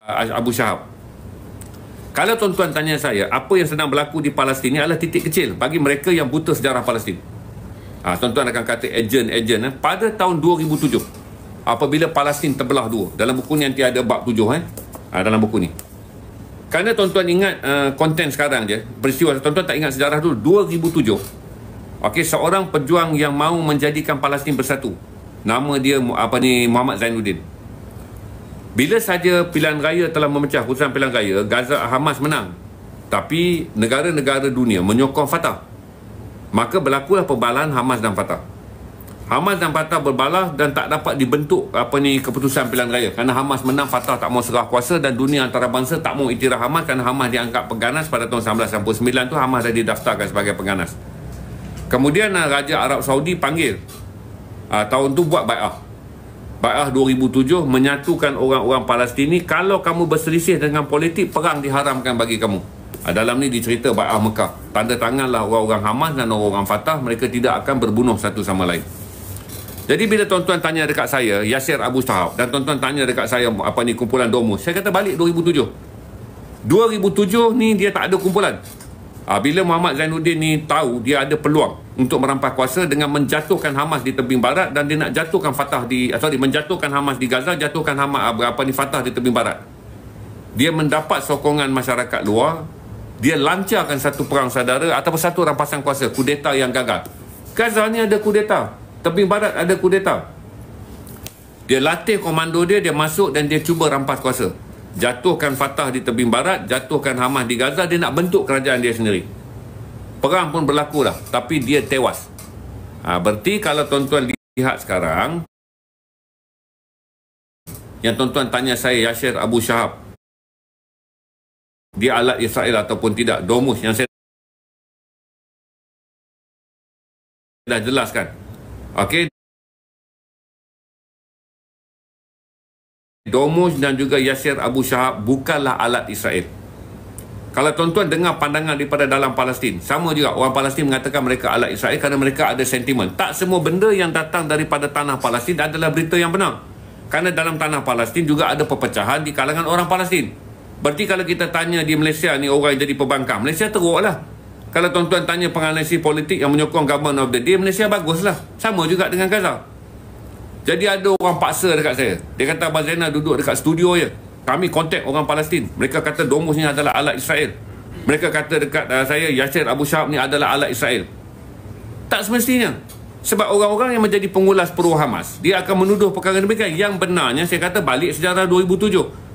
Abu Shahab. Kalau tuan-tuan tanya saya, apa yang sedang berlaku di Palestin ini adalah titik kecil bagi mereka yang buta sejarah Palestin. Tuan-tuan akan kata ejen. Pada tahun 2007, apabila Palestin terbelah dua, dalam buku ni nanti ada bab 7 dalam buku ni. Kerana tuan-tuan ingat konten sekarang je, peristiwa, tuan-tuan tak ingat sejarah dulu. 2007, seorang pejuang yang mahu menjadikan Palestin bersatu, nama dia Muhammad Zainuddin. Bila saja pilihan raya telah memecah, keputusan pilihan raya, Gaza, Hamas menang, tapi negara-negara dunia menyokong Fatah, maka berlakulah perbalahan Hamas dan Fatah. Hamas dan Fatah berbalah dan tak dapat dibentuk keputusan pilihan raya kerana Hamas menang, Fatah tak mau serah kuasa, dan dunia antarabangsa tak mau iktiraf Hamas kerana Hamas dianggap pengganas. Pada tahun 1999 tu Hamas dah didaftarkan sebagai pengganas. Kemudian Raja Arab Saudi panggil, tahun tu buat bai'ah 2007, menyatukan orang-orang Palestin ni. Kalau kamu berselisih dengan politik, perang diharamkan bagi kamu. Dalam ni dicerita bai'ah Mekah. Tanda tanganlah orang-orang Hamas dan orang-orang Fatah, mereka tidak akan berbunuh satu sama lain. Jadi bila tuan-tuan tanya dekat saya Yasir Abu Shahab, dan tuan-tuan tanya dekat saya kumpulan Domus, saya kata balik 2007 ni dia tak ada kumpulan. Bila Muhammad Zainuddin ni tahu dia ada peluang untuk merampas kuasa dengan menjatuhkan Hamas di tebing barat, dan dia nak jatuhkan menjatuhkan Hamas di Gaza, jatuhkan Fatah di tebing barat. Dia mendapat sokongan masyarakat luar, dia lancarkan satu perang saudara ataupun satu rampasan kuasa, kudeta yang gagal. Gaza ni ada kudeta, tebing barat ada kudeta. Dia latih komando dia masuk dan dia cuba rampas kuasa, jatuhkan Fatah di tebing barat, jatuhkan Hamas di Gaza. Dia nak bentuk kerajaan dia sendiri. Perang pun berlaku dah, tapi dia tewas. Berarti kalau tuan-tuan lihat sekarang, yang tuan-tuan tanya saya Yasir Abu Shahab, dia alat Israel ataupun tidak, Domus yang saya dah jelaskan. Domus dan juga Yasir Abu Shahab bukanlah alat Israel. Kalau tuan-tuan dengar pandangan daripada dalam Palestin, sama juga orang Palestin mengatakan mereka alat Israel kerana mereka ada sentimen. Tak semua benda yang datang daripada tanah Palestin adalah berita yang benar. Kerana dalam tanah Palestin juga ada perpecahan di kalangan orang Palestin. Berarti kalau kita tanya di Malaysia ni orang yang jadi pembangkang, Malaysia teruk lah. Kalau tuan-tuan tanya penganalisis politik yang menyokong government of the day, Malaysia bagus lah. Sama juga dengan Gaza. Jadi ada orang paksa dekat saya. Dia kata Abang Zainal duduk dekat studio je, kami kontak orang Palestin, mereka kata Domus ni adalah alat Israel. Mereka kata dekat saya Yasir Abu Shahab ni adalah alat Israel. Tak semestinya. Sebab orang-orang yang menjadi pengulas pro Hamas, dia akan menuduh perkara demikian. Yang benarnya saya kata balik sejarah 2007.